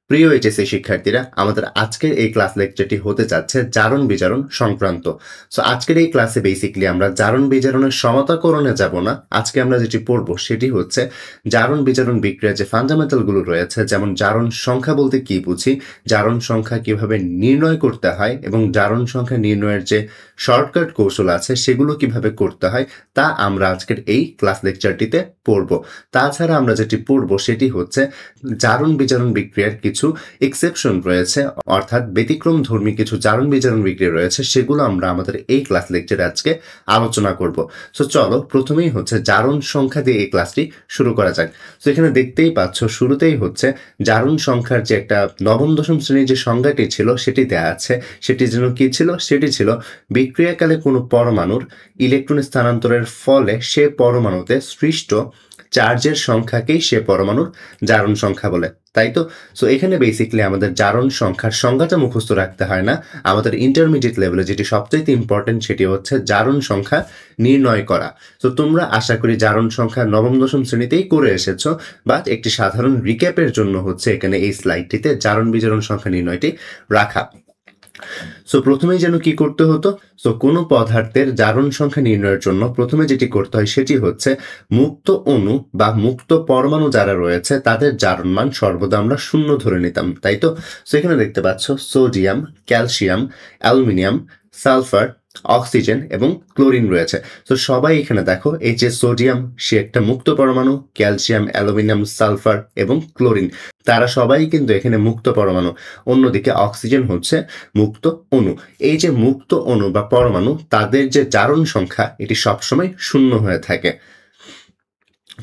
প্রিয় এইচএসসি শিক্ষার্থীরা, আমাদের আজকের এই ক্লাস লেকচারটি হতে যাচ্ছে জারণ বিজারণ সংক্রান্ত। সো আজকের এই ক্লাসে বেসিক্যালি আমরা জারণ বিজারণের সমতাকরণে যাব না। আজকে আমরা যেটি পড়ব সেটি হচ্ছে জারণ বিজারণ বিক্রিয়ার যে ফান্ডামেন্টালগুলো রয়েছে, যেমন জারণ সংখ্যা বলতে কি বুঝি, জারণ সংখ্যা কিভাবে নির্ণয় করতে হয় এবং জারণ সংখ্যা নির্ণয়ের যে শর্টকাট কৌশল আছে সেগুলো কিভাবে করতে হয় তা আমরা আজকের এই ক্লাস লেকচারটিতে পড়ব। তাছাড়া আমরা যেটি পড়ব সেটি হচ্ছে জারণ বিজারণ বিক্রিয়ার কিছু এক্সেপশন রয়েছে, অর্থাৎ ব্যতিক্রম ধর্মী কিছু জারণ বিজারণ বিক্রিয়া রয়েছে, সেগুলো আমরা আমাদের এই ক্লাস লেকচারে আজকে আলোচনা করব। সো চলো প্রথমেই হচ্ছে জারণ সংখ্যা দিয়ে এই ক্লাসটি শুরু করা যাক। তো এখানে দেখতেই পাচ্ছ শুরুতেই হচ্ছে জারণ সংখ্যার যে একটা নবম দশম শ্রেণীর যে সংজ্ঞাটি ছিল সেটি দেয়া আছে। সেটি যেন কি ছিল? সেটি ছিল বিক্রিয়াকালে কোনো পরমাণুর ইলেকট্রন স্থানান্তরের ফলে সে পরমাণুতে সৃষ্ট চার্জের সংখ্যাকেই সে পরমাণুর জারণ সংখ্যা বলে, তাই তো? সো এখানে বেসিক্যালি আমাদের জারণ সংখ্যার সংজ্ঞাটা মুখস্থ রাখতে হয় না। আমাদের ইন্টারমিডিয়েট লেভেলে যেটি সবচেয়ে ইম্পর্টেন্ট সেটি হচ্ছে জারণ সংখ্যা নির্ণয় করা। তো তোমরা আশা করি জারণ সংখ্যা নবম দশম শ্রেণীতেই করে এসেছো, বাট একটি সাধারণ রিক্যাপের জন্য হচ্ছে এখানে এই স্লাইডটিতে জারণ বিজারণ সংখ্যা নির্ণয়টি রাখা। সো প্রথমেই যেন কি করতে হতো? সো কোনো পদার্থের জারণ সংখ্যা নির্ণয়ের জন্য প্রথমে যেটি করতে হয় সেটি হচ্ছে মুক্ত অণু বা মুক্ত পরমাণু যারা রয়েছে তাদের জারণ মান সর্বদা আমরা শূন্য ধরে নিতাম, তাই তো? সো এখানে দেখতে পাচ্ছ sodium, calcium, aluminium, sulphur, oxygen এবং ক্লোরিন রয়েছে। তো সবাই এখানে দেখো, এই যে সোডিয়াম সে একটা মুক্ত পরমাণু, ক্যালসিয়াম, অ্যালুমিনিয়াম, সালফার এবং ক্লোরিন তারা সবাই কিন্তু এখানে মুক্ত পরমাণু। অন্যদিকে অক্সিজেন হচ্ছে মুক্ত অণু। এই যে মুক্ত অণু বা পরমাণু তাদের যে জারণ সংখ্যা এটি সবসময় শূন্য হয়ে থাকে।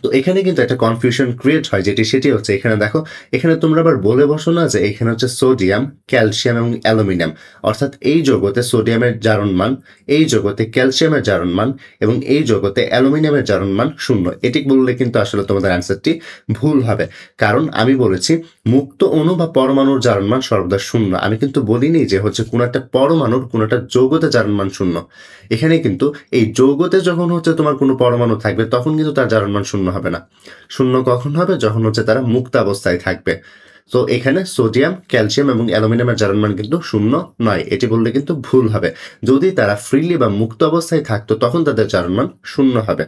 তো এখানে কিন্তু একটা কনফিউশন ক্রিয়েট হয়, সেটি হচ্ছে এখানে দেখো, এখানে তোমরা আবার বলে বসো না যে এখানে হচ্ছে সোডিয়াম, ক্যালসিয়াম এবং অ্যালুমিনিয়াম, অর্থাৎ এই জগতে সোডিয়ামের জারণ মান, এই জগতে ক্যালসিয়ামের জারণ মান এবং এই জগতে অ্যালুমিনিয়ামের জারণ মান শূন্য। এটি বললে কিন্তু আসলে তোমাদের অ্যান্সারটি ভুল হবে, কারণ আমি বলেছি মুক্ত অণু বা পরমাণুর জারণ মান সর্বদা শূন্য। আমি কিন্তু বলিনি যে হচ্ছে কোনো একটা পরমাণুর কোনো একটা যৌগতে জারণ মান শূন্য। এখানে কিন্তু এই যৌগতে যখন হচ্ছে তোমার কোনো পরমাণু থাকবে তখন কিন্তু তার জারণ মান শূন্য হবে না। শূন্য কখন হবে? যখন হচ্ছে তারা মুক্ত অবস্থায় থাকবে। তো এখানে সোডিয়াম, ক্যালসিয়াম এবং অ্যালুমিনিয়ামের জারণ মান কিন্তু শূন্য নয়, এটি বললে কিন্তু ভুল হবে। যদি তারা ফ্রিলি বা মুক্ত অবস্থায় থাকতো তখন তাদের জারণ মান শূন্য হবে।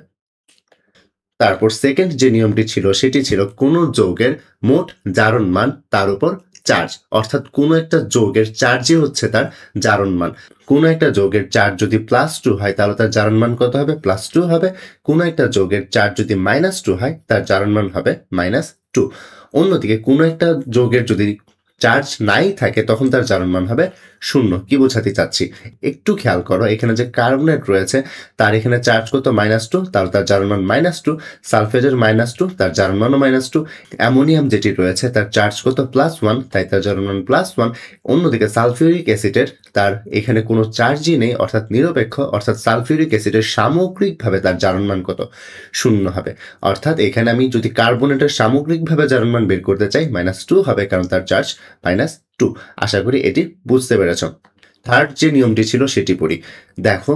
তারপর সেকেন্ড যে নিয়মটি ছিল সেটি ছিল কোনো যৌগের মোট জারণ মান তার উপর চার্জ, অর্থাৎ কোনো একটা যৌগের চার্জই হচ্ছে তার জারণ মান। কোনো একটা যৌগের চার্জ যদি +2 হয় তাহলে তার জারণ মান কত হবে? +2 হবে। কোনো একটা যৌগের চার্জ যদি -2 হয় তার জারণ মান হবে -2। অন্যদিকে কোনো একটা যৌগের যদি চার্জ নাই থাকে তখন তার জারণ মান হবে শূন্য। কি বোঝাতে চাচ্ছি একটু খেয়াল করো, এখানে যে কার্বনেট রয়েছে তার এখানে চার্জ কত? -2, তাহলে তার জারণ মান -2। সালফেটের -2, তার জারণ মানও -2। অ্যামোনিয়াম যেটি রয়েছে তার চার্জ কত? +1, তাই তার জারণ মান +1। অন্যদিকে সালফিউরিক অ্যাসিডের তার এখানে কোনো চার্জই নেই, অর্থাৎ নিরপেক্ষ, অর্থাৎ সালফিউরিক অ্যাসিডের সামগ্রিকভাবে তার জারণ মান কত? শূন্য হবে। অর্থাৎ এখানে আমি যদি কার্বনেটের সামগ্রিকভাবে জারণ মান বের করতে চাই -2 হবে, কারণ তার চার্জ -2। আশা করি এটি বুঝতে পেরেছ। থার্ড যে নিয়মটি ছিল সেটি পড়ি। দেখো,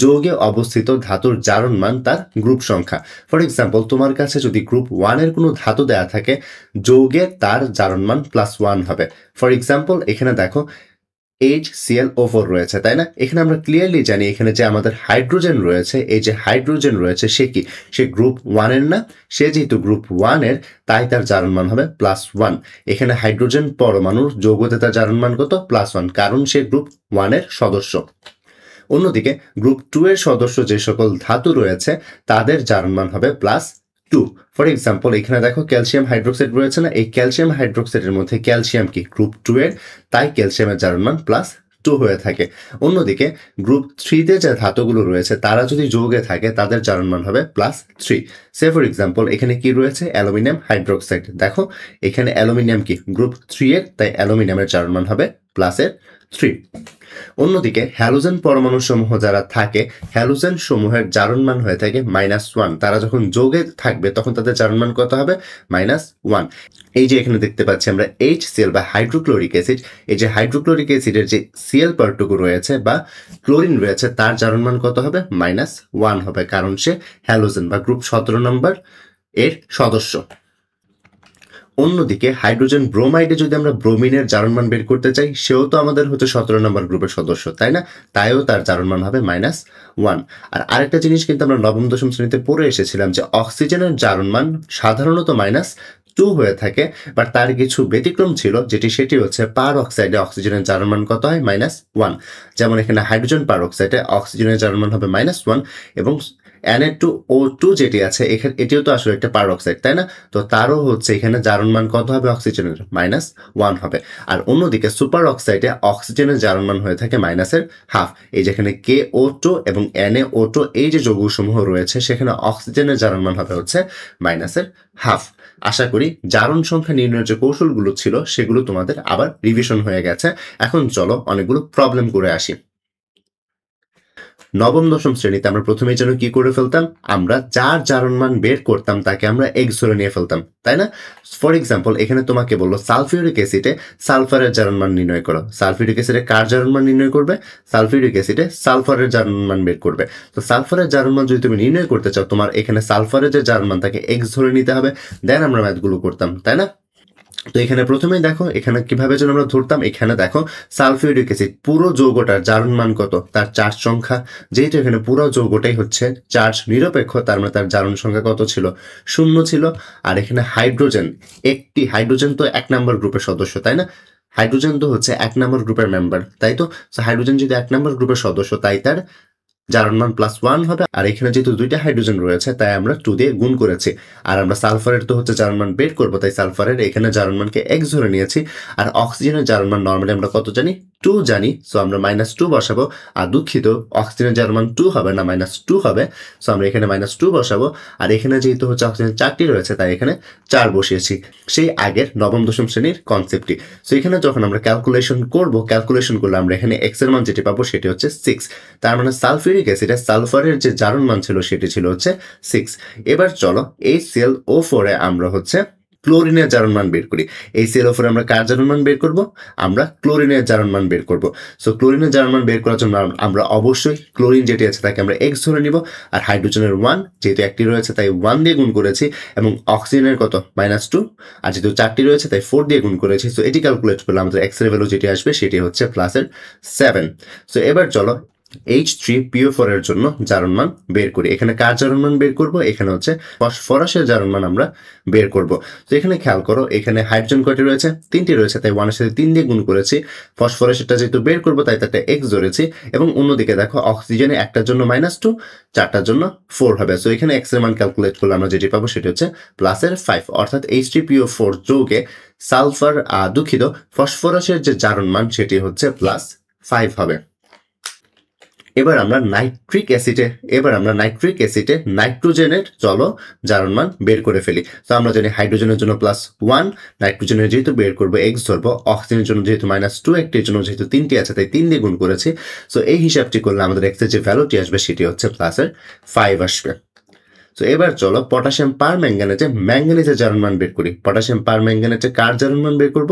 যৌগে অবস্থিত ধাতুর জারণ মান তার গ্রুপ সংখ্যা। ফর এক্সাম্পল, তোমার কাছে যদি গ্রুপ 1 এর কোনো ধাতু দেয়া থাকে, যৌগে তার জারণ মান +1 হবে। ফর এক্সাম্পল এখানে দেখো HClO4 রয়েছে, তাই না? এখানে আমরা ক্লিয়ারলি জানি এখানে যে আমাদের হাইড্রোজেন রয়েছে, এই যে হাইড্রোজেন রয়েছে সে কি? সে গ্রুপ 1 এর না? সে যেহেতু গ্রুপ 1 এর তাই তার জারণ মান হবে +1। এখানে হাইড্রোজেন পরমাণুর যৌগতে তার জারণ মান কত? +1, কারণ সে গ্রুপ 1 এর সদস্য। অন্যদিকে গ্রুপ 2 এর সদস্য যে সকল ধাতু রয়েছে তাদের জারণ মান হবে +2। ফর এক্সাম্পল এখানে দেখো ক্যালসিয়াম হাইড্রোক্সাইড রয়েছে না? এই ক্যালসিয়াম হাইড্রোক্সাইডের মধ্যে ক্যালসিয়াম কি? গ্রুপ 2 এর, তাই ক্যালসিয়ামের জারণ মান +2 হয়ে থাকে। অন্যদিকে গ্রুপ 3 তে যে ধাতুগুলো রয়েছে তারা যদি যৌগে থাকে তাদের জারণ মান হবে +3। সে ফর এক্সাম্পল এখানে কি রয়েছে? Aluminium hydroxide. দেখো এখানে অ্যালুমিনিয়াম কি? গ্রুপ 3 এর, তাই অ্যালুমিনিয়ামের জারণ মান হবে +3। অন্যদিকে হ্যালোজেন পরমাণু সমূহ যারা থাকে, হ্যালোজেন সমূহের জারণ মান হয়ে থাকে -1। তারা যখন যৌগে থাকবে তখন তাদের জারণ মান কত হবে? -1। এই যে এখানে দেখতে পাচ্ছি আমরা HCl বা হাইড্রোক্লোরিক অ্যাসিড, এই যে হাইড্রোক্লোরিক অ্যাসিডের যে Cl পার্টটুকু রয়েছে বা ক্লোরিন রয়েছে তার জারণ মান কত হবে? -1 হবে, কারণ সে হ্যালোজেন বা গ্রুপ 17 নম্বর এর সদস্য। অন্যদিকে হাইড্রোজেন ব্রোমাইডে যদি আমরা ব্রোমিনের জারণ মান বের করতে চাই, সেও তো আমাদের হচ্ছে 17 নম্বর গ্রুপের সদস্য, তাই না? তাইও তার জারণ মান হবে -1। আর আরেকটা জিনিস কিন্তু আমরা নবম দশম শ্রেণীতে পড়ে এসেছিলাম যে অক্সিজেনের জারণ মান সাধারণত -2 হয়ে থাকে, বাট তার কিছু ব্যতিক্রম ছিল, সেটি হচ্ছে পার অক্সাইডে অক্সিজেনের জারণ মান কত হয়? -1। যেমন এখানে হাইড্রোজেন পার অক্সাইডে অক্সিজেনের জারণ মান হবে -1 এবং Na2O2 যেটি আছে এটিও তো আসলে একটা পার অক্সাইড, তাই না? তো তারও হচ্ছে এখানে জারণ মান কত হবে অক্সিজেনের? -1 হবে। আর অন্যদিকে সুপার অক্সাইডে অক্সিজেনের জারণ মান হয়ে থাকে -1/2। এই যেখানে KO2 এবং NaO2 এই যে যৌগসমূহ রয়েছে, সেখানে অক্সিজেনের জারণ মান হবে হচ্ছে -1/2। আশা করি জারণ সংখ্যা নির্ণয়ের যে কৌশলগুলো ছিল সেগুলো তোমাদের আবার রিভিশন হয়ে গেছে। এখন চলো অনেকগুলো প্রবলেম করে আসি। নবম দশম শ্রেণীতে আমরা প্রথমেই যেন কি করে ফেলতাম, আমরা যার জারণ মান বের করতাম তাকে আমরা এক্স ধরে নিয়ে ফেলতাম, তাই না? ফর এক্সাম্পল, এখানে তোমাকে বললো সালফিউরিক অ্যাসিডে সালফারের জারণ মান নির্ণয় করো। সালফিউরিক অ্যাসিডে কার জারণ মান নির্ণয় করবে? সালফিউরিক অ্যাসিডে সালফারের জারণ মান বের করবে। তো সালফারের জারণ মান যদি তুমি নির্ণয় করতে চাও, তোমার এখানে সালফারের যে জারণ মান তাকে এক্স ধরে নিতে হবে, দেন আমরা ম্যাথগুলো করতাম, তাই না? তো এখানে প্রথমেই দেখো এখানে কিভাবে যেন আমরা ধরতাম, এখানে দেখো সালফিউরিক অ্যাসিড পুরো যৌগটার জারণ মান কত? তার চার্জ সংখ্যা। যেহেতু এখানে পুরো যৌগটাই হচ্ছে চার্জ নিরপেক্ষ, তার মানে তার জারণ সংখ্যা কত ছিল? 0 ছিল। আর এখানে হাইড্রোজেন তো 1 নম্বর গ্রুপের সদস্য, তাই না? হাইড্রোজেন তো হচ্ছে 1 নম্বর গ্রুপের মেম্বার, তাই তো? হাইড্রোজেন যদি 1 নম্বর গ্রুপের সদস্য, তাই তার জারণ মান +1 হবে। আর এখানে যেহেতু দুইটা হাইড্রোজেন রয়েছে, তাই আমরা 2 দিয়ে গুণ করেছি। আর আমরা সালফারের তো হচ্ছে জারণ মান বের করবো, তাই সালফারের এখানে জারণ মানকে x ধরে নিয়েছি। আর অক্সিজেনের জারণ মান নর্মালি আমরা কত জানি? 2 জানি। সো আমরা -2 বসাবো। আর দুঃখিত, অক্সিজেনের জারণ মান 2 হবে না, -2 হবে। সো আমরা এখানে -2 বসাবো। আর এখানে যেহেতু হচ্ছে অক্সিজেন 4টি রয়েছে, তাই এখানে 4 বসিয়েছি, সেই আগের নবম দশম শ্রেণীর কনসেপ্টটি। সো এখানে যখন আমরা ক্যালকুলেশন করলে আমরা এখানে x এর মান যেটি পাবো সেটি হচ্ছে 6। তার মানে সালফিউরিক অ্যাসিডে সালফারের যে জারণ মান ছিল সেটি ছিল হচ্ছে 6। এবার চলো HClO4 এ আমরা হচ্ছে ক্লোরিনের জারণ মান বের করি। HClO4 আমরা কার জারণ মান বের করব? আমরা ক্লোরিনের জারণ মান বের করব। সো ক্লোরিনের জারণ মান বের করার জন্য আমরা অবশ্যই ক্লোরিন যেটি আছে তাকে আমরা x ধরে নিব। আর হাইড্রোজেনের 1 যেহেতু একটি রয়েছে তাই 1 দিয়ে গুণ করেছি, এবং অক্সিজেনের কত? -2। আর যেহেতু 4টি রয়েছে তাই 4 দিয়ে গুণ করেছি। সো এটি ক্যালকুলেট করলে আমাদের x এর ভ্যালু যেটি আসবে সেটি হচ্ছে +7। সো এবার চলো H3PO4 এর জন্য জারণ মান বের করি। এখানে কার জারণ মান বের করব? এখানে হচ্ছে ফসফরাসের জারণ মান আমরা বের করব। তো এখানে খেয়াল করো, এখানে হাইড্রোজেন কয়টি রয়েছে? 3টি রয়েছে, তাই 1 এর সাথে 3 দিয়ে গুণ করেছি। ফসফরাসেরটা যেহেতু বের করব তাই তাতে x ধরেছি। এবং অন্যদিকে দেখো অক্সিজেনে একটার জন্য -2, 4টার জন্য 4 হবে। সো এখানে x এর মান ক্যালকুলেট করলে আমরা যেটি পাবো সেটি হচ্ছে +5। অর্থাৎ H3PO4 যৌগে ফসফরাসের যে জারণ মান সেটি হচ্ছে +5 হবে। এবার আমরা নাইট্রিক অ্যাসিডে নাইট্রোজেনের জারণ মান বের করে ফেলি। তো আমরা জানি হাইড্রোজেনের জন্য +1, নাইট্রোজেনের যেহেতু বের করবো x ধরবো, অক্সিজেনের জন্য যেহেতু -2, একটির জন্য যেহেতু 3টি আছে তাই 3 দিয়ে গুণ করেছি। সো এই হিসাবটি করলে আমাদের x এর যে ভ্যালুটি আসবে সেটি হচ্ছে +5 আসবে। তো এবার চলো পটাশিয়াম পার ম্যাঙ্গানিজের জারণ মান বের করি। পটাশিয়াম পার ম্যাঙ্গানেজে কার জারণ মান বের করব?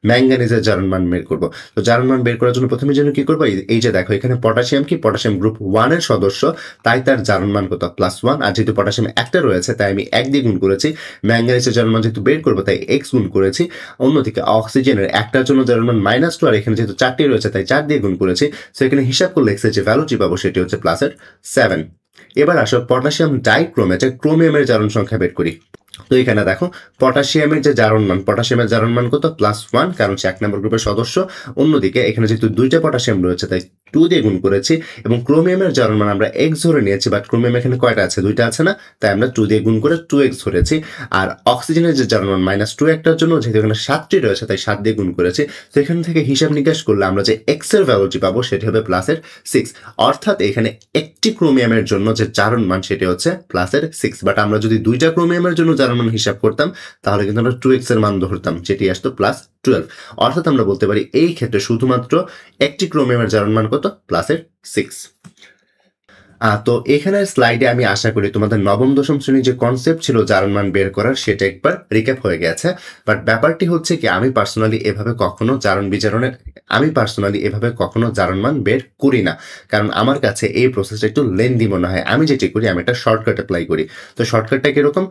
ম্যাঙ্গানিজের জারণ মান বের করব। তো জারণ মান বের করার জন্য প্রথমে যেন কি করব, এই যে দেখো এখানে পটাশিয়াম পটাশিয়াম গ্রুপ 1 এর সদস্য, তাই তার জারণ মান কত? +1। আর যেহেতু পটাশিয়াম একটা রয়েছে তাই আমি 1 দিয়ে গুণ করেছি। ম্যাঙ্গানিজের জারণ মান যেহেতু বের করবো তাই x গুণ করেছি। অন্যদিকে অক্সিজেনের একটার জন্য জারণ মান -2, আর এখানে যেহেতু 4টি রয়েছে তাই 4 দিয়ে গুণ করেছি। সো এখানে হিসাব করলে x এর যে ভ্যালুটি পাবো সেটি হচ্ছে +7। এবার আসো পটাশিয়াম ডাইক্রোমেটে ক্রোমিয়ামের জারণ সংখ্যা বের করি। তো এখানে দেখো পটাশিয়ামের জারণ মান কত? +1, কারণ সে 1 নম্বর গ্রুপের সদস্য। অন্যদিকে এখানে যেহেতু 2টা পটাশিয়াম রয়েছে তাই 2 দিয়ে গুণ করেছি, এবং ক্রোমিয়ামের জারণ মান আমরা x ধরে নিয়েছি, বাট ক্রোমিয়াম এখানে কয়টা আছে? 2টা আছে না, তাই আমরা 2 দিয়ে গুণ করে 2x ধরেছি। আর অক্সিজেনের যে জারণ মান -2 একটার জন্য, যেহেতু এখানে 7টি রয়েছে তাই 7 দিয়ে গুণ করেছি। তো এখান থেকে হিসাব নিকাশ করলে আমরা যে x এর ভ্যালুটি পাবো সেটি হবে +6। অর্থাৎ এখানে একটি ক্রোমিয়ামের জন্য যে জারণ মান সেটি হচ্ছে +6। বাট আমরা যদি 2টা ক্রোমিয়ামের জন্য জারণ মান হিসাব করতাম তাহলে কিন্তু আমরা 2x এর মান ধরতাম, যেটি আসতো +12। অর্থাৎ আমরা বলতে পারি এই ক্ষেত্রে শুধুমাত্র একটি ক্রোমিয়ামের জারণ মান কত? +6। তো এখানের স্লাইডে আমি আশা করি তোমাদের নবম দশম শ্রেণীর যে কনসেপ্ট ছিল জারণ মান বের করার সেটা একবার রিক্যাপ হয়ে গেছে। বাট ব্যাপারটি হচ্ছে কি, আমি পার্সোনালি এভাবে কখনো জারণ মান বের করি না, কারণ আমার কাছে এই প্রসেসটা একটু লেন্দি মনে হয়। আমি যেটি করি, আমি একটা শর্টকাট অ্যাপ্লাই করি। তো শর্টকাটটা কিরকম?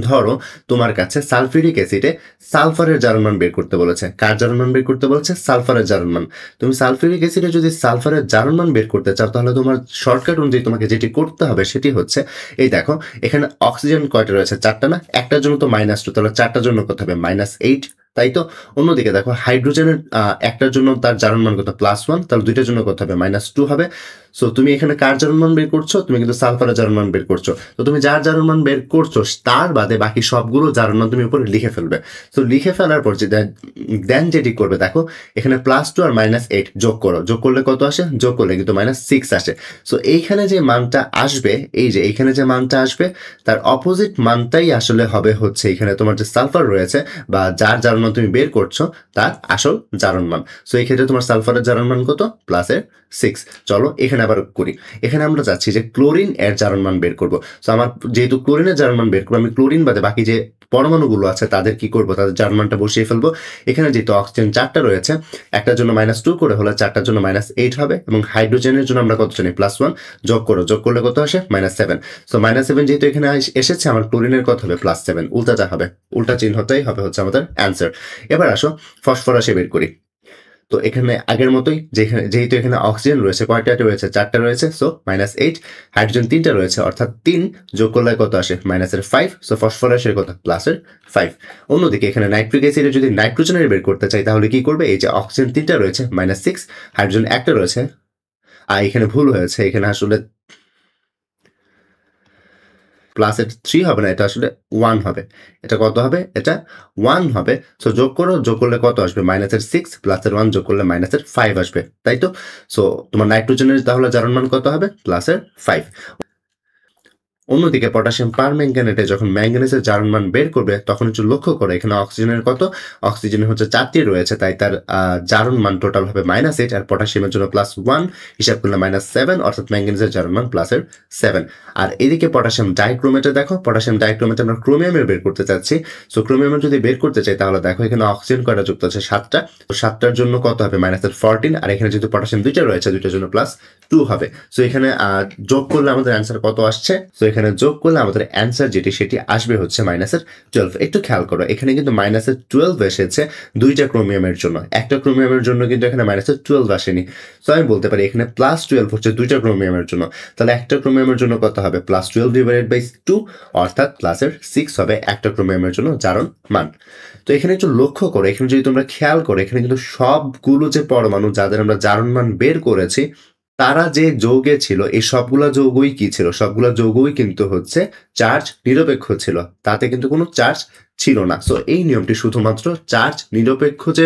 ধরো তোমার কাছে সালফিউরিক অ্যাসিডে সালফারের জারণ মান বের করতে বলেছে। কার জারণ মান বের করতে বলেছে? সালফারের জারণ মান। তুমি সালফিউরিক অ্যাসিডে যদি সালফারের জারণ মান বের করতে চাও তাহলে তোমার শর্টকাট অনুযায়ী তোমাকে যেটি করতে হবে সেটি হচ্ছে, এই দেখো এখানে অক্সিজেন কয়টা রয়েছে? 4টা না? একটার জন্য তো -2, তাহলে 4টার জন্য কত হবে? -8, তাই তো? অন্যদিকে দেখো হাইড্রোজেনের একটার জন্য তার জারণ মান কত? +1, তাহলে দুইটার জন্য কত হবে? -2 হবে। সো তুমি এখানে কার জারণ মান বের করছো? তুমি কিন্তু সালফারের জারণ মান বের করছো। তো তুমি যার জারণ মান বের করছো তার বাদে বাকি সবগুলো জারণ মান তুমি উপরে লিখে ফেলবে। তো লিখে ফেলার পর দেন যেটি করবে, দেখো এখানে +2 আর -8 যোগ করো। যোগ করলে কত আসে? যোগ করলে কিন্তু -6 আসে। সো এইখানে যে মানটা আসবে, এই যে এইখানে যে মানটা আসবে তার অপোজিট মানটাই আসলে হবে হচ্ছে এখানে তোমার যে সালফার রয়েছে বা যার জারণ মান তুমি বের করছো তার আসল জারণ মান। সো এই ক্ষেত্রে তোমার সালফারের জারণ মান কত? +6। চলো এখানে আবার করি। এখানে আমরা যাচ্ছি যে ক্লোরিন এর জারণ মান বের করবো। সো আমার যেহেতু ক্লোরিনের জারণ মান বের করবো, আমি ক্লোরিন বাদে বাকি যে পরমাণুগুলো আছে তাদের কি করবো? তাদের জারণ মানটা বসিয়ে ফেলবো। এখানে যেহেতু অক্সিজেন 4টা রয়েছে, একটার জন্য -2 করে হলে 4টার জন্য -8 হবে, এবং হাইড্রোজেনের জন্য আমরা কত জানি? +1। যোগ করো, যোগ করলে কত আসে? -7। সো -7 যেহেতু এখানে এসেছে, আমার ক্লোরিনের কত হবে? +7। উল্টাটা হবে, উল্টা চিহ্নটাই হবে হচ্ছে আমাদের অ্যান্সার। এবার আসো ফসফরাসে বের করি। তো এখানে আগের মতোই, যেহেতু এখানে অক্সিজেন রয়েছে, কয়টা রয়েছে? 4টা রয়েছে, সো -8। হাইড্রোজেন 3টা রয়েছে, অর্থাৎ 3 যোগ করলে কত আসে? -5। সো ফসফরাসের কত? +5। অন্যদিকে এখানে নাইট্রিক অ্যাসিডে যদি নাইট্রোজেনের বের করতে চাই তাহলে কি করবে? এই যে অক্সিজেন 3টা রয়েছে, -6, হাইড্রোজেন 1টা রয়েছে, আর এখানে ভুল হয়েছে, এখানে আসলে +3 হবে না, এটা আসলে 1 হবে। এটা কত হবে? এটা 1 হবে। সো যোগ করো, যোগ করলে কত আসবে? -6 +1 যোগ করলে -5 আসবে, তাই তো? সো তোমার নাইট্রোজেনের তাহলে জারণ মান কত হবে? +5। অন্যদিকে পটাশিয়াম পারম্যাঙ্গানেটে যখন ম্যাঙ্গানিজের জারণ মান বের করবে তখন একটু লক্ষ্য করে এখানে অক্সিজেনের কত? অক্সিজেনের হচ্ছে 4টি রয়েছে, তাই তার জারণ মান টোটাল হবে -8, আর পটাশিয়ামের জন্য +1, হিসাব করলে -7, অর্থাৎ ম্যাঙ্গানিজের জারণ মান +7। আর এদিকে পটাশিয়াম ডাইক্রোমেটে দেখো, পটাশিয়াম ডাইক্রোমেটে আমরা ক্রোমিয়ামের বের করতে চাচ্ছি। সো ক্রোমিয়ামের যদি বের করতে চাই তাহলে দেখো এখানে অক্সিজেন কয়টা যুক্ত আছে? 7টা। তো 7টার জন্য কত হবে? -14, আর এখানে যেহেতু পটাশিয়াম 2টা রয়েছে, 2টার জন্য +2 হবে। সো এখানে যোগ করলে আমাদের অ্যান্সার কত আসছে? সো এখানে যোগ করলে আমাদের অ্যান্সার সেটি আসবে হচ্ছে -12। একটু খেয়াল করো, এখানে কিন্তু -12 এসেছে 2টা ক্রোমিয়ামের জন্য, একটা ক্রোমিয়ামের জন্য কিন্তু এখানে -12 আসেনি। সো আমি বলতে পারি এখানে +12 হচ্ছে 2টা ক্রোমিয়ামের জন্য, তাহলে একটা ক্রোমিয়ামের জন্য কত হবে? +12/2, অর্থাৎ +6 হবে একটা ক্রোমিয়ামের জন্য জারণ মান। তো এখানে একটু লক্ষ্য করো, এখানে যদি তোমরা খেয়াল করো, এখানে কিন্তু সবগুলো যে পরমাণু যাদের আমরা জারণ মান বের করেছি তারা যে যৌগে ছিল, এই সবগুলা যৌগই কি ছিল? সবগুলা যৌগই কিন্তু হচ্ছে চার্জ নিরপেক্ষ ছিল, তাতে কিন্তু কোনো চার্জ ছিল না। সো এই নিয়মটি শুধুমাত্র চার্জ নিরপেক্ষ যে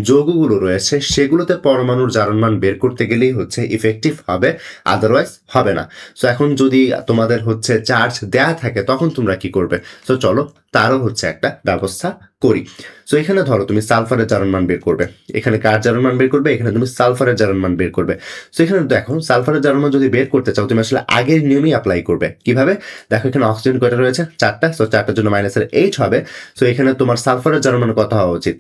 যৌগগুলো রয়েছে সেগুলোতে পরমাণুর জারণ মান বের করতে গেলেই হচ্ছে ইফেক্টিভ হবে, আদারওয়াইজ হবে না। সো এখন যদি তোমাদের হচ্ছে চার্জ দেয়া থাকে তখন তোমরা কি করবে? সো চলো তারও হচ্ছে একটা ব্যবস্থা করি। সো এখানে ধরো তুমি সালফারের জারণ মান বের করবে, এখানে কার জারণ মান বের করবে? এখানে তুমি সালফারের জারণ মান বের করবে। সো এখানে দেখো সালফারের জারণ মান যদি বের করতে চাও তুমি আসলে আগের নিয়মই অ্যাপ্লাই করবে। কিভাবে? দেখো এখানে অক্সিজেন কয়টা রয়েছে? 4টা। সো 4টার জন্য -8 হবে। সো এখানে তোমার সালফারের জারণ মান কত হওয়া উচিত?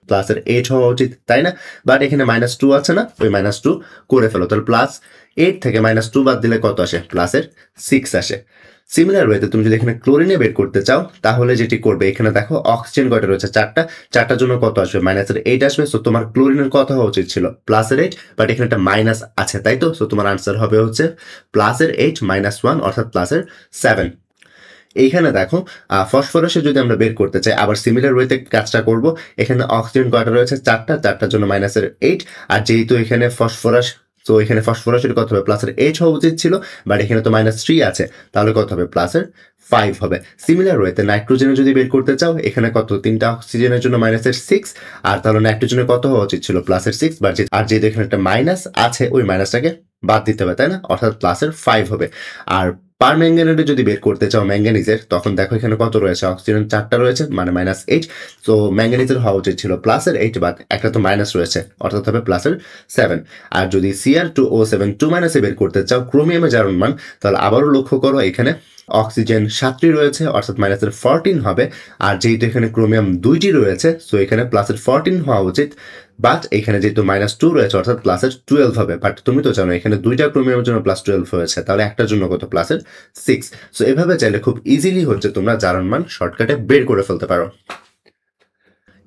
+8 হওয়া উচিত, তাই না? বাট এখানে -2 আছে না, ওই -2 করে ফেলো, তাহলে +8 থেকে -2 বাদ দিলে কত আসে? +6 আসে। সিমিলার ওয়েতে তুমি যদি এখানে ক্লোরিনে বের করতে চাও তাহলে যেটি করবে, এখানে দেখো অক্সিজেন কয়টা রয়েছে? 4টা। 4টার জন্য কত আসবে? -8 আসবে। সো তোমার ক্লোরিনের কত হওয়া উচিত ছিল? +8, বাট এখানে একটা মাইনাস আছে, তাই তো? সো তোমার আনসার হবে হচ্ছে +8 -1, অর্থাৎ +7। এইখানে দেখো ফসফরাসে যদি আমরা বের করতে চাই আবার সিমিলার ওয়েতে কাজটা করব। এখানে অক্সিজেন কয়টা রয়েছে? 4টা। 4টার জন্য -8, আর যেহেতু এখানে ফসফরাস, তো এখানে ফসফরাসের কত হবে? +8 হওয়া উচিত ছিল, বাট এখানে তো -3 আছে, তাহলে কত হবে? +5 হবে। সিমিলার ওয়েতে নাইট্রোজেনে যদি বের করতে চাও, এখানে কত? 3টা অক্সিজেনের জন্য -6, আর তাহলে নাইট্রোজেনের কত হওয়া উচিত ছিল? +6, বাট আর যেহেতু এখানে একটা মাইনাস আছে ওই মাইনাসটাকে বাদ দিতে হবে, তাই না? অর্থাৎ +5 হবে। আর পারম্যাঙ্গানেটে যদি বের করতে চাও ম্যাঙ্গানিজের, তখন দেখো এখানে কত রয়েছে? অক্সিজেন 4টা রয়েছে, মানে -8। সো ম্যাঙ্গানিজের হওয়া উচিত ছিল +8, বাট একটা তো মাইনাস রয়েছে, অর্থাৎ হবে +7। আর যদি Cr2O7 2- বের করতে চাও ক্রোমিয়ামের জারণ মান, তাহলে আবারও লক্ষ্য করো এখানে অক্সিজেন 7টি রয়েছে অর্থাৎ মাইনাসের 14 হবে, আর যেহেতু এখানে ক্রোমিয়াম 2টি রয়েছে সো এখানে প্লাসের 14 হওয়া উচিত, বাট এখানে যেহেতু -2 রয়েছে অর্থাৎ প্লাসের 12 হবে। বাট তুমি তো জানো এখানে দুইটা ক্রোমিয়ামের জন্য +12 হয়েছে, তাহলে একটার জন্য কত, প্লাসের 6। সো এভাবে চাইলে খুব ইজিলি হচ্ছে তোমরা জারণ মান শর্টকাটে বের করে ফেলতে পারো।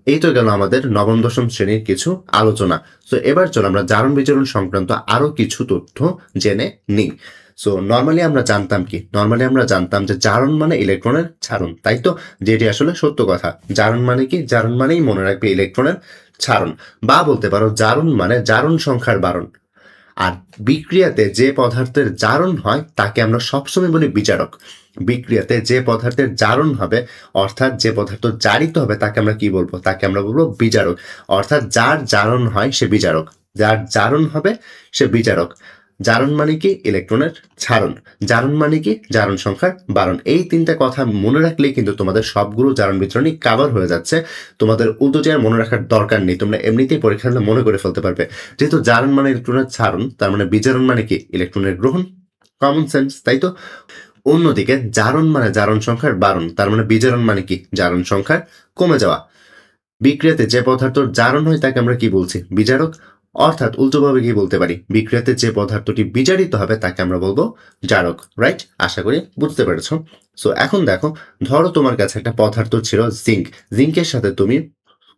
এই তো গেল আমাদের নবম দশম শ্রেণীর কিছু আলোচনা। সো এবার চলো আমরা জারণ বিজারণ সংক্রান্ত আরো কিছু তথ্য জেনে নিই। সো নর্মালি আমরা জানতাম যে জারণ মানে ইলেকট্রনের ছাড়ন, তাই তো, যেটি আসলে সত্য কথা। জারণ মানে কি? জারণ মানেই মনে রাখবে ইলেকট্রনের ছাড়ন, বা বলতে পারো জারণ মানে জারণ সংখ্যার বারণ। আর বিক্রিয়াতে যে পদার্থের জারণ হয় তাকে আমরা সবসময় বলি বিজারক। বিক্রিয়াতে যে পদার্থের জারণ হবে অর্থাৎ যে পদার্থ জারিত হবে তাকে আমরা কি বলবো? তাকে আমরা বলবো বিজারক। অর্থাৎ যার জারণ হয় সে বিজারক, যার জারণ হবে সে বিজারক। জারণ মানে কি? ইলেকট্রনের ছাড়ন। জারণ মানে কি? জারণ সংখ্যার বারণ। এই তিনটা কথা মনে রাখলেই কিন্তু তোমাদের সবগুলো জারণ বিতরণই কভার হয়ে যাচ্ছে। তোমাদের উল্টো আর মনে রাখার দরকার নেই, তোমরা এমনিতেই পরীক্ষা হলে মনে করে ফেলতে পারবে। যেহেতু জারণ মানে ইলেকট্রনের ছাড়ন, তার মানে বিজারণ মানে কি? ইলেকট্রনের গ্রহণ। কমন সেন্স, তাই তো? অন্যদিকে জারণ মানে জারণ সংখ্যার বারণ, তার মানে বিজারণ মানে কি? জারণ সংখ্যার কমে যাওয়া। বিক্রিয়াতে যে পদার্থ জারণ হয় তাকে আমরা কি বলছি? বিজারক। অর্থাৎ উল্টোভাবে কি বলতে পারি? বিক্রিয়াতে যে পদার্থটি বিজারিত হবে তাকে আমরা বলবো জারক। রাইট? আশা করি বুঝতে পেরেছ। সো এখন দেখো, ধরো তোমার কাছে একটা পদার্থ ছিল জিঙ্ক। জিঙ্কের সাথে তুমি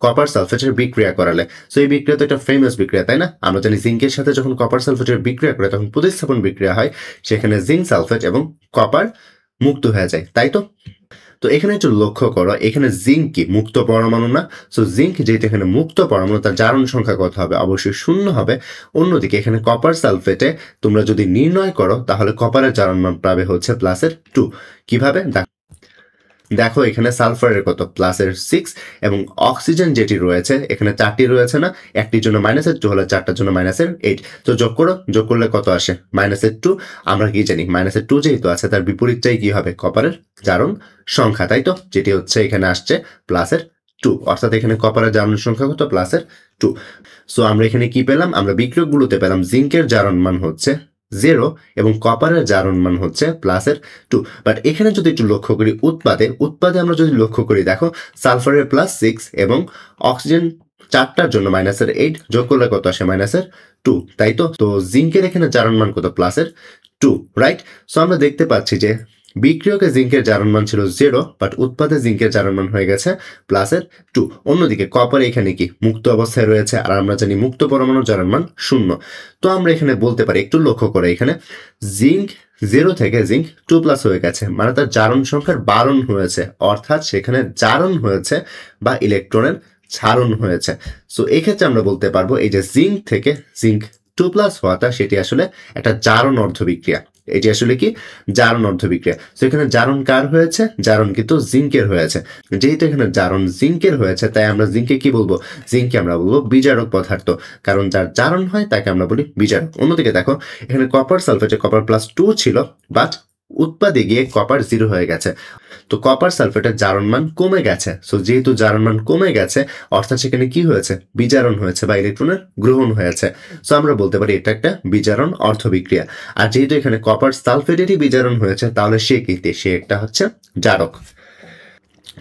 কপার সালফেটের বিক্রিয়া করালে। সো এই বিক্রিয়া তো একটা ফেমাস বিক্রিয়া, তাই না? আমরা জানি জিঙ্কের সাথে যখন কপার সালফেটের বিক্রিয়া করে তখন প্রতিস্থাপন বিক্রিয়া হয়, সেখানে জিঙ্ক সালফেট এবং কপার মুক্ত হয়ে যায়, তাই তো? তো এখানে একটু লক্ষ্য করো, এখানে জিঙ্ক কি? মুক্ত পরমাণু না? সো জিঙ্ক যেহেতু এখানে মুক্ত পরমাণু, তার জারণ সংখ্যা কত হবে? অবশ্যই 0 হবে। অন্যদিকে এখানে কপার সালফেটে তোমরা যদি নির্ণয় করো তাহলে কপারের জারণ মান পাবে হচ্ছে প্লাসের 2। কিভাবে? দেখো এখানে সালফারের কত? প্লাসের 6। এবং অক্সিজেন যেটি রয়েছে এখানে 4টি রয়েছে না? একটির জন্য -2 হলে 4টার জন্য -8। তো যোগ করো, যোগ করলে কত আসে? -2। আমরা কি জানি? -2 যেহেতু আছে তার বিপরীতটাই কি হবে? কপারের জারণ সংখ্যা, তাই তো? যেটি হচ্ছে এখানে আসছে প্লাসের 2, অর্থাৎ এখানে কপারের জারণ সংখ্যা কত? প্লাসের 2। সো আমরা এখানে কি পেলাম? আমরা বিক্রিয়কগুলোতে পেলাম জিঙ্কের জারণ মান হচ্ছে 0 এবং কপারের জারণ মান হচ্ছে প্লাসের 2। বাট এখানে যদি একটু লক্ষ্য করি উৎপাদে আমরা যদি লক্ষ্য করি, দেখো সালফারের +6 এবং অক্সিজেন 4টার জন্য -8, যোগ করলে কত আসে? -2, তাই তো? তো জিঙ্কের এখানে জারণ মান কত? প্লাসের 2, রাইট? সো আমরা দেখতে পাচ্ছি যে বিক্রিয়কে জিঙ্কের জারণ মান ছিল 0, বাট উৎপাদে জিঙ্কের জারণ মান হয়ে গেছে প্লাসের 2। অন্যদিকে কপার এখানে কি? মুক্ত অবস্থায় রয়েছে, আর আমরা জানি মুক্ত পরমাণুর জারণ মান 0। তো আমরা এখানে বলতে পারি, একটু লক্ষ্য করে, এখানে জিঙ্ক 0 থেকে জিঙ্ক 2+ হয়ে গেছে, মানে তার জারণ সংখ্যার বারণ হয়েছে, অর্থাৎ সেখানে জারণ হয়েছে বা ইলেকট্রনের ছাড়ন হয়েছে। সো এক্ষেত্রে আমরা বলতে পারবো এই যে জিঙ্ক থেকে জিঙ্ক 2+ হওয়াটা সেটি আসলে একটা জারণ অর্ধ বিক্রিয়া। এটি আসলে কি? জারণ অর্ধ বিক্রিয়া। তো এখানে জারণ কার হয়েছে? জারণ কিন্তু জিঙ্কের হয়েছে। যেহেতু এখানে জারণ জিঙ্কের হয়েছে তাই আমরা জিঙ্কে কি বলবো? জিঙ্কে আমরা বলবো বিজারক পদার্থ, কারণ যার জারণ হয় তাকে আমরা বলি বিজারক। অন্যদিকে দেখো এখানে কপার সালফেটে কপার +2 ছিল, বাট উৎপাদে গিয়ে কপার 0 হয়ে গেছে। তো কপার সালফেটের জারণ মান কমে গেছে। সো যেহেতু জারণ মান কমে গেছে অর্থাৎ সেখানে কি হয়েছে? বিজারণ হয়েছে বা ইলেকট্রনের গ্রহণ হয়েছে। সো আমরা বলতে পারি এটা একটা বিজারণ অর্ধ বিক্রিয়া। আর যেহেতু এখানে কপার সালফেটেরই বিজারণ হয়েছে তাহলে সে একটা হচ্ছে জারক।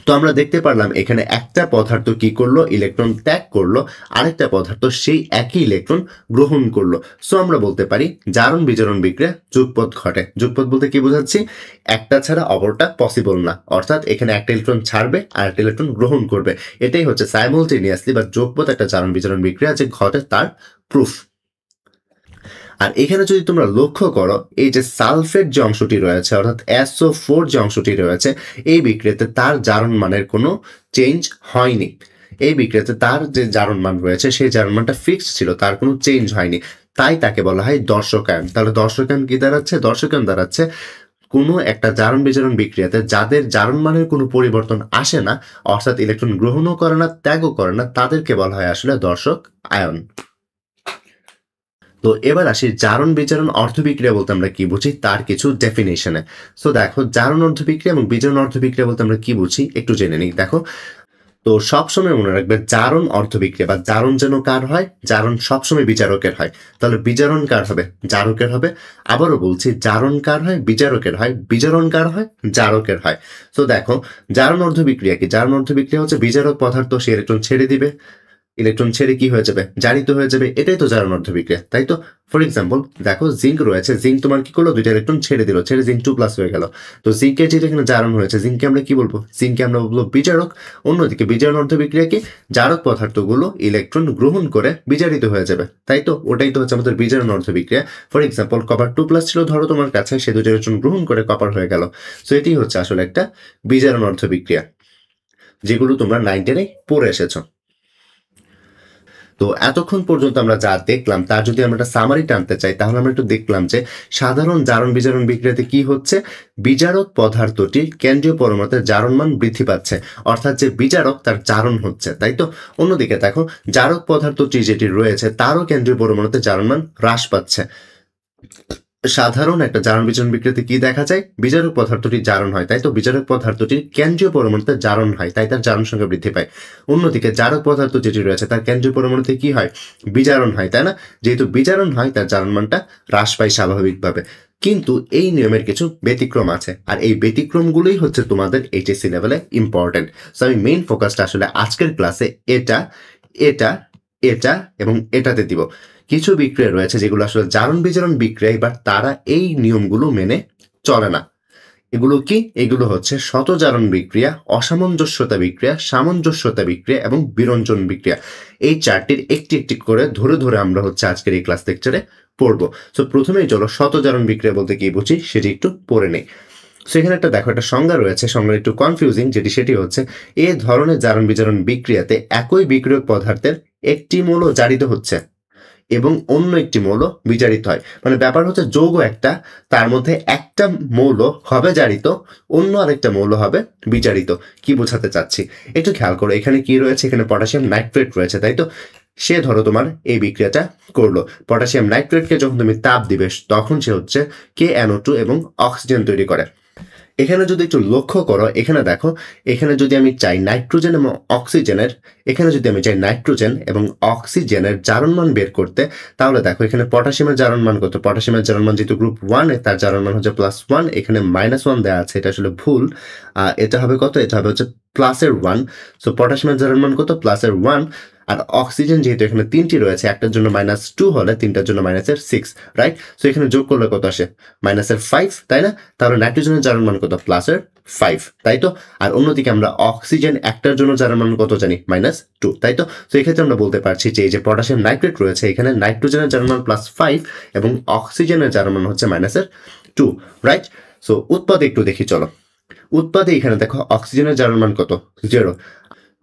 তো আমরা দেখতে পারলাম এখানে একটা পদার্থ কি করলো? ইলেকট্রন ত্যাগ করলো, আরেকটা পদার্থ সেই একই ইলেকট্রন গ্রহণ করলো। সো আমরা বলতে পারি জারণ বিজারণ বিক্রিয়া যুগপৎ ঘটে। যুগপৎ বলতে কি বোঝাচ্ছি? একটা ছাড়া অপরটা পসিবল না, অর্থাৎ এখানে একটা ইলেকট্রন ছাড়বে আর একটা ইলেকট্রন গ্রহণ করবে। এটাই হচ্ছে সাইমultaneously বা যুগপৎ একটা জারণ বিজারণ বিক্রিয়া যে ঘটে তার প্রুফ। আর এখানে যদি তোমরা লক্ষ্য করো এই যে সালফেট যে অংশটি রয়েছে অর্থাৎ SO4 যে অংশটি রয়েছে এই বিক্রিয়াতে তার জারণ মানের কোনো চেঞ্জ হয়নি। এই বিক্রিয়াতে তার যে জারণ মান রয়েছে সেই জারণ মানটা ফিক্সড ছিল, তার কোনো চেঞ্জ হয়নি, তাই তাকে বলা হয় দর্শকায়ন। তাহলে দর্শকায়ন কি দাঁড়াচ্ছে? দর্শকায়ন দাঁড়াচ্ছে কোনো একটা জারণ বিজারণ বিক্রিয়াতে যাদের জারণ মানের কোনো পরিবর্তন আসে না, অর্থাৎ ইলেকট্রন গ্রহণও করে না ত্যাগও করে না, তাদেরকে বলা হয় আসলে দর্শক আয়ন। তো এবার আসি জারণ বিজারণ অর্ধ বিক্রিয়া বলতে আমরা কি বুঝি তার কিছু ডেফিনেশনে। সো দেখো জারণ অর্ধ বিক্রিয়া এবং বিজারণ অর্ধ বিক্রিয়া বলতে আমরা কি বুঝি একটু জেনে নিই। দেখো তো সবসময় মনে রাখবে জারণ অর্ধবিক্রিয়া বা জারণ যেন কার হয়, জারণ সবসময় বিজারকের হয়। তাহলে বিজারণ কার হবে, জারকের হবে। আবারও বলছি, জারণ কার হয়, বিজারকের হয়। বিজারণ কার হয়, জারকের হয়। তো দেখো, জারণ অর্ধবিক্রিয়া কি? জারণ অর্ধবিক্রিয়া হচ্ছে বিজারক পদার্থ সে ইলেকট্রন ছেড়ে দিবে, ইলেকট্রন ছেড়ে কি হয়ে যাবে, জারিত হয়ে যাবে। এটাই তো জারণ অর্ধবিক্রিয়া, তাই তো? ফর এক্সাম্পল দেখো, জিঙ্ক রয়েছে, জিঙ্ক তোমার কি করলো, দুইটা ইলেকট্রন ছেড়ে দিল, ছেড়ে জিঙ্ক 2+ হয়ে গেল। তো জিঙ্কের যেটা এখানে জারণ হয়েছে, জিঙ্ককে আমরা কি বলবো, জিঙ্ককে আমরা বলবো বিজারক। অন্যদিকে বিজারণ অর্ধবিক্রিয়া কি, জারক পদার্থগুলো ইলেকট্রন গ্রহণ করে বিজারিত হয়ে যাবে, তাই তো? ওটাই তো হচ্ছে আমাদের বিজারণ অর্ধবিক্রিয়া। ফর এক্সাম্পল কপার 2+ ছিল ধরো তোমার কাছে, সে দুইটা ইলেকট্রন গ্রহণ করে কপার হয়ে গেল। সো এটি হচ্ছে আসলে একটা বিজারণ অর্ধবিক্রিয়া, যেগুলো তোমরা 9 10 পড়ে এসেছো। তো এতক্ষণ পর্যন্ত আমরা যা দেখলাম তার যদি আমরা একটা সামারি টানতে চাই, তাহলে আমরা একটু দেখলাম যে সাধারণ জারণ বিজারণ বিক্রিয়াতে কি হচ্ছে, বিজারক পদার্থটি কেন্দ্রীয় পরমাণুতে জারণমান বৃদ্ধি পাচ্ছে, অর্থাৎ যে বিজারক তার জারণ হচ্ছে, তাই তো? অন্যদিকে দেখো, জারক পদার্থটি যেটি রয়েছে তারও কেন্দ্রীয় পরমাণুতে জারণমান হ্রাস পাচ্ছে। সাধারণ একটা জারণ বিজারণ বিক্রিয়াতে কি দেখা যায়, বিজারক পদার্থটি জারণ হয়, তাই তো? বিজারক পদার্থটির কেন্দ্রীয় পরমাণুতে জারণ হয়, তাই তার জারণ সংখ্যা বৃদ্ধি পায়। অন্যদিকে জারক পদার্থ যেটি রয়েছে তার কেন্দ্রীয় পরমাণুতে কি হয়, বিজারণ হয়, তাই না? যেহেতু বিজারণ হয়, তার জারণ মানটা হ্রাস পায় স্বাভাবিকভাবে। কিন্তু এই নিয়মের কিছু ব্যতিক্রম আছে, আর এই ব্যতিক্রমগুলোই হচ্ছে তোমাদের এইচএসসি লেভেলে ইম্পর্টেন্ট। সো আমি মেইন ফোকাসটা আসলে আজকের ক্লাসে এটা এটা এটা এবং এটাতে দিব। কিছু বিক্রিয়া রয়েছে যেগুলো আসলে জারণ বিজারণ বিক্রিয়া, এবার তারা এই নিয়মগুলো মেনে চলে না। এগুলো কি? এগুলো হচ্ছে শতজারণ বিক্রিয়া, অসামঞ্জস্যতা বিক্রিয়া, সামঞ্জস্যতা বিক্রিয়া এবং বিরঞ্জন বিক্রিয়া। এই চারটির একটি একটি করে ধরে ধরে আমরা হচ্ছে আজকের এই ক্লাস লেকচারে পড়বো। সো প্রথমেই চলো শতজারণ বিক্রিয়া বলতে কি বুঝি সেটি একটু পড়ে নেই। সেখানে একটা দেখো, একটা সংজ্ঞা রয়েছে, সংজ্ঞা একটু কনফিউজিং, সেটি হচ্ছে এ ধরনের জারণ বিজারণ বিক্রিয়াতে একই বিক্রিয়ক পদার্থের একটি মৌল জারিত হচ্ছে এবং অন্য একটি মৌল বিজারিত হয়। মানে ব্যাপার হচ্ছে যৌগ একটা, তার মধ্যে একটা মৌল হবে জারিত, অন্য আরেকটা মৌল হবে বিজারিত। কি বোঝাতে চাচ্ছি একটু খেয়াল করো। এখানে কি রয়েছে, এখানে পটাশিয়াম নাইট্রেট রয়েছে, তাই তো? সে ধরো তোমার এই বিক্রিয়াটা করলো, পটাশিয়াম নাইট্রেটকে যখন তুমি তাপ দিবে তখন সে হচ্ছে KNO2 এবং অক্সিজেন তৈরি করে। এখানে যদি একটু লক্ষ্য করো, এখানে দেখো, এখানে যদি আমি চাই নাইট্রোজেন এবং অক্সিজেনের, এখানে যদি আমি চাই নাইট্রোজেন এবং অক্সিজেনের জারণমান বের করতে, তাহলে দেখো এখানে পটাশিয়ামের জারণমান কত, পটাশিয়ামের জারণমান যেহেতু গ্রুপ 1 তার জারণমান হচ্ছে +1, এখানে -1 দেওয়া আছে, এটা আসলে ভুল। এটা হবে কত, এটা হবে হচ্ছে +1। সো পটাশিয়ামের জারণমান কত, +1। আর অক্সিজেন যেহেতু এখানে 3টি রয়েছে, একটার জন্য -2 হলে তিনটার জন্য -6, রাইট? সো এখানে যোগ করলে কত আসে, -5, তাই না? তাহলে নাইট্রোজেনের জারণমান কত, +5, তাই তো? আর অন্যদিকে আমরা অক্সিজেন একটার জন্য জারণমান কত জানি, -2, তাই তো? তো এক্ষেত্রে আমরা বলতে পারছি যে এই যে পটাশিয়াম নাইট্রেট রয়েছে, এখানে নাইট্রোজেনের জারণমান +5 এবং অক্সিজেনের জারণমান হচ্ছে -2, রাইট? সো উৎপাদে একটু দেখি চলো। উৎপাদে এখানে দেখো অক্সিজেনের জারণমান কত, 0।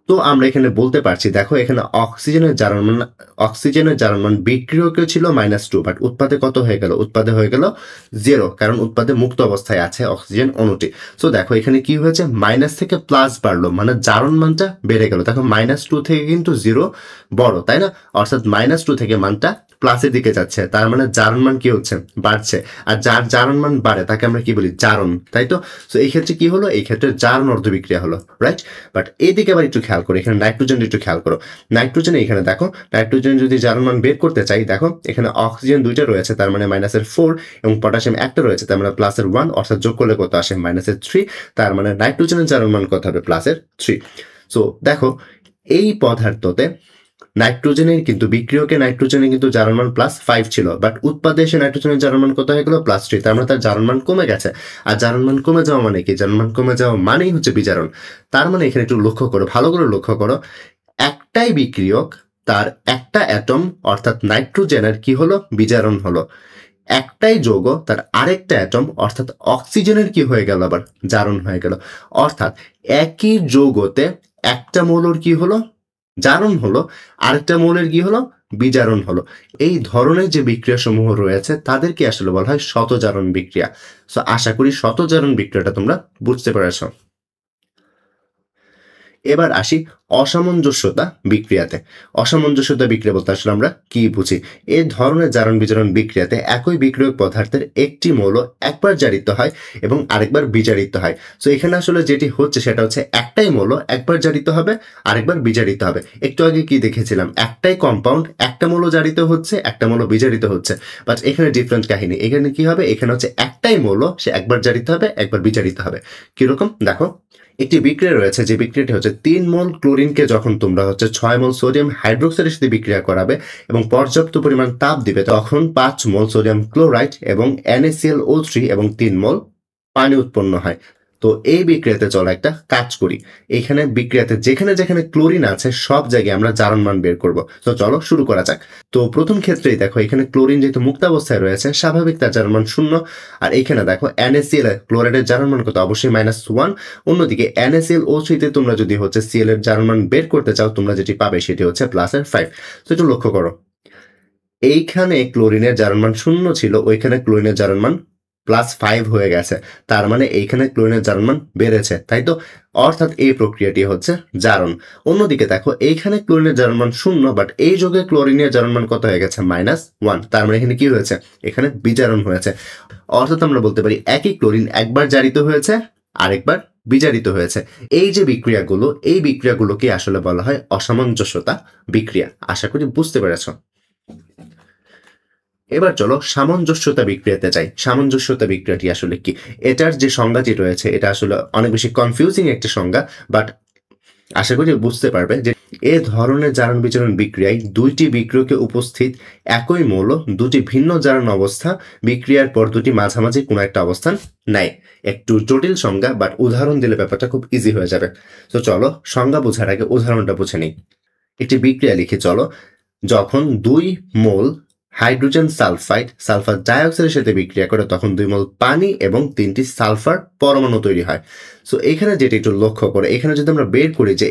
তো আমরা এখানে বলতে পারছি, দেখো এখানে অক্সিজেনের জারণমান বিক্রিয়কে ছিল -2, বাট উৎপাদে কত হয়ে গেল, উৎপাদে হয়ে গেল 0, কারণ উৎপাদে মুক্ত অবস্থায় আছে অক্সিজেন অণুটি। সো দেখো এখানে কি হয়েছে, মাইনাস থেকে প্লাস বাড়লো, মানে জারণ মানটা বেড়ে গেল। দেখো -2 থেকে কিন্তু 0 বড়, তাই না? অর্থাৎ -2 থেকে মানটা প্লাসের দিকে যাচ্ছে, তার মানে জারণ মান কি হচ্ছে, বাড়ছে। আর যার জারণ মান বাড়ে তাকে আমরা কি বলি, জারণ, তাই তো? সো এই ক্ষেত্রে কি হলো, এই ক্ষেত্রে জারণ অর্ধবিক্রিয়া হলো, রাইট? বাট এইদিকে আবার একটু খেয়াল করো, এখানে নাইট্রোজেন একটু খেয়াল করো। নাইট্রোজেন এখানে দেখো, নাইট্রোজেন যদি জারণ মান বের করতে চাই, দেখো এখানে অক্সিজেন 2টা রয়েছে, তার মানে -4, এবং পটাশিয়াম একটা রয়েছে, তার মানে +1, অর্থাৎ যোগ করলে কত আসে, -3, তার মানে নাইট্রোজেনের জারণ মান কত হবে, +3। সো দেখো এই পদার্থতে নাইট্রোজেনের কিন্তু বিক্রিয়কে নাইট্রোজেনের কিন্তু জারণমান +5 ছিল, বাট উৎপাদে এসে নাইট্রোজেনের জারণমান কত হয়ে গেল, +3, তার মানে তার জারণমান কমে গেছে। আর জারণমান কমে যাওয়া মানে কি, জারণমান কমে যাওয়া মানেই হচ্ছে বিজারণ। তার মানে এখানে একটু লক্ষ্য করো, ভালো করে লক্ষ্য করো, একটাই বিক্রিয়ক, তার একটা অ্যাটম অর্থাৎ নাইট্রোজেনের কি হলো, বিজারণ হলো। একটাই যৌগ, তার আরেকটা অ্যাটম অর্থাৎ অক্সিজেনের কি হয়ে গেল, আবার জারণ হয়ে গেল। অর্থাৎ একই যৌগতে একটা মৌলর কি হলো, জারণ হলো, আরেকটা মৌলের কি হলো, বিজারণ হলো। এই ধরনের যে বিক্রিয়া সমূহ রয়েছে তাদেরকে আসলে বলা হয় শতজারণ বিক্রিয়া। সো আশা করি শতজারণ বিক্রিয়াটা তোমরা বুঝতে পেরেছো। এবার আসি অসামঞ্জস্যতা বিক্রিয়াতে। অসামঞ্জস্যতা বিক্রিয়া বলতে আসলে আমরা কি বুঝি? এই ধরনের জারণ বিজারণ বিক্রিয়াতে একই বিক্রিয়ক পদার্থের একটি মৌল একবার জারিত হয় এবং আরেকবার বিজারিত হয়। সো এখানে আসলে যেটি হচ্ছে সেটা হচ্ছে একটাই মৌল একবার জারিত হবে, আরেকবার বিজারিত হবে। একটু আগে কি দেখেছিলাম, একটাই কম্পাউন্ড, একটা মৌল জারিত হচ্ছে, একটা মৌল বিজারিত হচ্ছে। বাট এখানে ডিফারেন্ট কাহিনী। এখানে কি হবে, এখানে হচ্ছে একটাই মৌল, সে একবার জারিত হবে, একবার বিজারিত হবে। কিরকম দেখো, একটি বিক্রিয়া রয়েছে, যে বিক্রিয়াটি হচ্ছে 3 মোল ক্লোরিনকে যখন তোমরা হচ্ছে 6 মোল সোডিয়াম হাইড্রোক্সাইডের সাথে বিক্রিয়া করাবে এবং পর্যাপ্ত পরিমাণ তাপ দিবে, তখন 5 মোল সোডিয়াম ক্লোরাইড এবং NaClO3 এবং 3 মোল পানি উৎপন্ন হয়। তো এই বিক্রিয়াতে চলো একটা কাজ করি। এখানে বিক্রিয়াতে যেখানে যেখানে ক্লোরিন আছে সব জায়গায় আমরা জারণ মান বের করব। তো চলো শুরু করা যাক। তো প্রথম ক্ষেত্রেই দেখো, এখানে ক্লোরিন যেহেতু মুক্তাবস্থায় রয়েছে, স্বাভাবিক তার জারণ মান 0। আর এখানে দেখো NaCl ক্লোরাইডের জারণ মান কত, অবশ্যই -1। অন্যদিকে NaClO3 তে তোমরা যদি হচ্ছে Cl এর জারণ মান বের করতে চাও, তোমরা যেটি পাবে সেটি হচ্ছে +5। তো একটু লক্ষ্য করো, এইখানে ক্লোরিনের জারণ মান 0 ছিল, ওইখানে ক্লোরিনের জারণ মান +5 হয়ে গেছে। তার মানে এইখানে ক্লোরিনের জারণ মান বেড়েছে, তাই তো? অর্থাৎ এই প্রক্রিয়াটি হচ্ছে জারণ। অন্যদিকে দেখো, এইখানে ক্লোরিনের জারণ মান 0, বাট এই যোগে ক্লোরিনের জারণ মান কত হয়ে গেছে, -1। তার মানে এখানে কি হয়েছে, এখানে বিজারণ হয়েছে। অর্থাৎ আমরা বলতে পারি একই ক্লোরিন একবার জারিত হয়েছে, আরেকবার বিজারিত হয়েছে। এই যে বিক্রিয়াগুলো, এই বিক্রিয়াগুলোকে আসলে বলা হয় অসামঞ্জস্যতা বিক্রিয়া। আশা করি বুঝতে পেরেছ। এবার চলো সামঞ্জস্যতা বিক্রিয়াতে যাই। সামঞ্জস্যতা বিক্রিয়াটি আসলে কি? এটার যে সংজ্ঞাটি রয়েছে, এটা আসলে অনেক বেশি কনফিউজিং একটি সংজ্ঞা, বাট আশা করি বুঝতে পারবে যে এ ধরনের জারণ বিজারণ বিক্রিয়ায় দুইটি বিক্রিয়কে উপস্থিত একই মৌল দুটি ভিন্ন জারণ অবস্থা বিক্রিয়ার পর দুটি মাঝামাঝি কোনো একটা অবস্থান নেয়। একটু জটিল সংজ্ঞা, বাট উদাহরণ দিলে ব্যাপারটা খুব ইজি হয়ে যাবে। তো চলো সংজ্ঞা বোঝার আগে উদাহরণটা বুঝে নিই। একটি বিক্রিয়া লিখি চলো। যখন 2 মোল হাইড্রোজেন সালফাইড সালফার ডাইঅক্সাইডের সাথে বিক্রিয়া করে, তখন 2 মোল পানি এবং 3টি সালফার পরমাণু তৈরি হয়। সো এখানে যেটা একটু লক্ষ্য করে, এখানে যদি আমরা বের করি যে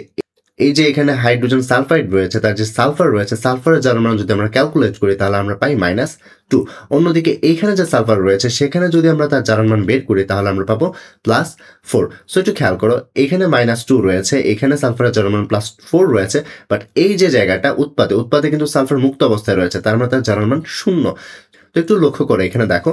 এই যে এখানে হাইড্রোজেন সালফাইড রয়েছে, তার যে সালফার রয়েছে, সালফারের জারণ মান যদি আমরা ক্যালকুলেট করি তাহলে আমরা পাই -2। অন্যদিকে এইখানে যে সালফার রয়েছে সেখানে যদি আমরা তার জারণ মান বের করি তাহলে আমরা পাবো +4। সো একটু খেয়াল করো, এখানে -2 রয়েছে, এখানে সালফারের জারণ মান +4 রয়েছে, বাট এই যে জায়গাটা উৎপাদে কিন্তু সালফার মুক্ত অবস্থায় রয়েছে, তার মানে তার জারণ মান 0। তো একটু লক্ষ্য করো, এখানে দেখো,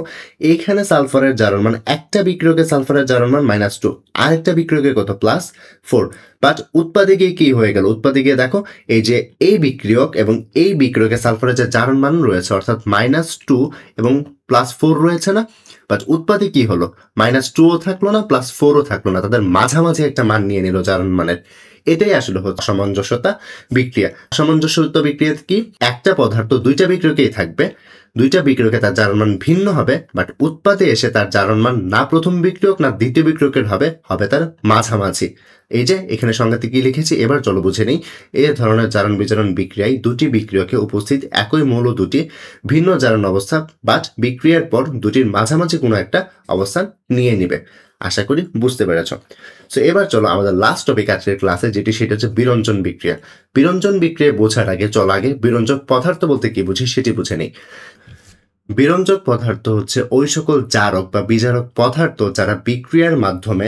এইখানে সালফারের জারণ মান, একটা বিক্রিয়কে সালফারের জারণ মান -2, আরেকটা বিক্রিয়কে কত, +4। বাট উৎপাদে গিয়ে কি হয়ে গেল, উৎপাদে গিয়ে দেখো এই যে এই বিক্রিয়ক এবং এই বিক্রিয়কে সালফারের যে জারণ মান রয়েছে, অর্থাৎ -2 এবং +4 রয়েছে না? বাট উৎপাদে কি হলো, -2ও থাকলো না, +4ও থাকলো না, তাদের মাঝামাঝি একটা মান নিয়ে নিল জারণ মানের। এটাই আসলে হচ্ছে অসামঞ্জস্যতা বিক্রিয়া। অসামঞ্জস্যতা বিক্রিয়া কি? একটা পদার্থ দুইটা বিক্রিয়কেই থাকবে, দুইটা বিক্রিয়কে তার জারণ মান ভিন্ন হবে, বাট উৎপাদে এসে তার জারণ মান না প্রথম বিক্রিয়ক না দ্বিতীয় বিক্রিয়কের হবে তার মাঝামাঝি। এই যে এখানে সংজ্ঞাতে কি লিখেছি, এবার চলো বুঝে নেই। এই ধরনের জারণ বিজারণ বিক্রিয়ায় দুটি বিক্রিয়কে উপস্থিত একই মৌল দুটি ভিন্ন জারণ অবস্থা, বাট বিক্রিয়ার পর দুটির মাঝামাঝি কোনো একটা অবস্থান নিয়ে নিবে। আশা করি বুঝতে পেরেছ। সো এবার চলো আমাদের লাস্ট টপিক আজকের ক্লাসে, যেটি সেটা হচ্ছে বিরঞ্জন বিক্রিয়া। বিরঞ্জন বিক্রিয়া বোঝার আগে চলো আগে বিরঞ্জক পদার্থ বলতে কি বুঝি সেটি বুঝে নেই। বিরঞ্জক পদার্থ হচ্ছে ওই সকল জারক বা বিজারক পদার্থ যারা বিক্রিয়ার মাধ্যমে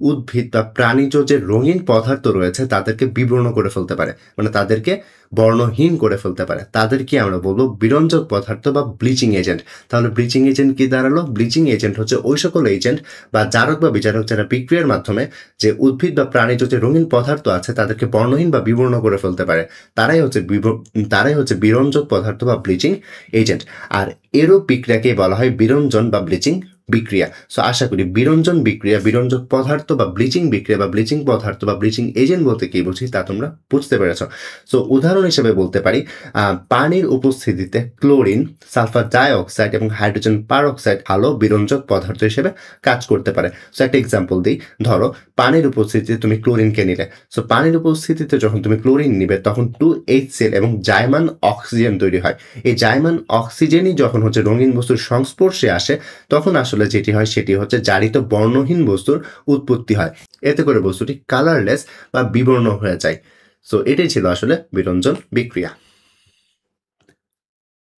উদ্ভিদ বা প্রাণীজ যে রঙিন পদার্থ রয়েছে তাদেরকে বিবর্ণ করে ফেলতে পারে, মানে তাদেরকে বর্ণহীন করে ফেলতে পারে। তাদেরকে আমরা বলবো বিরঞ্জক পদার্থ বা ব্লিচিং এজেন্ট। তাহলে ব্লিচিং এজেন্ট কি দাঁড়ালো? ব্লিচিং এজেন্ট হচ্ছে ওই সকল এজেন্ট বা জারক বা বিজারক যারা বিক্রিয়ার মাধ্যমে যে উদ্ভিদ বা প্রাণীজ যে রঙিন পদার্থ আছে তাদেরকে বর্ণহীন বা বিবর্ণ করে ফেলতে পারে, তারাই হচ্ছে বিরঞ্জক পদার্থ বা ব্লিচিং এজেন্ট। আর এরূপ বিক্রিয়াকে বলা হয় বিরঞ্জন বা ব্লিচিং বিক্রিয়া। সো আশা করি বিরঞ্জন বিক্রিয়া, বিরঞ্জক পদার্থ বা ব্লিচিং বিক্রিয়া বা ব্লিচিং পদার্থ বা ব্লিচিং এজেন্ট বলতে কি বুঝি তা তোমরা বুঝতে পেরেছ। সো উদাহরণ হিসেবে বলতে পারি, পানির উপস্থিতিতে ক্লোরিন, সালফার ডাইঅক্সাইড এবং হাইড্রোজেন পারঅক্সাইড ভালো বিরঞ্জক পদার্থ হিসেবে কাজ করতে পারে। সো একটা এক্সাম্পল দিই, ধরো পানির উপস্থিতিতে তুমি ক্লোরিনকে নিলে। সো পানির উপস্থিতিতে যখন তুমি ক্লোরিন নিবে তখন 2HCl এবং জাইমান অক্সিজেন তৈরি হয়। এই জাইমান অক্সিজেনই যখন হচ্ছে রঙিন বস্তুর সংস্পর্শে আসে তখন আসলে যেটি হয় সেটি হচ্ছে জারিত বর্ণহীন বস্তুর উৎপত্তি হয়। এতে করে বস্তুটি কালারলেস বা বিবর্ণ হয়ে যায়। সো এটাই ছিল আসলে বিরঞ্জন বিক্রিয়া।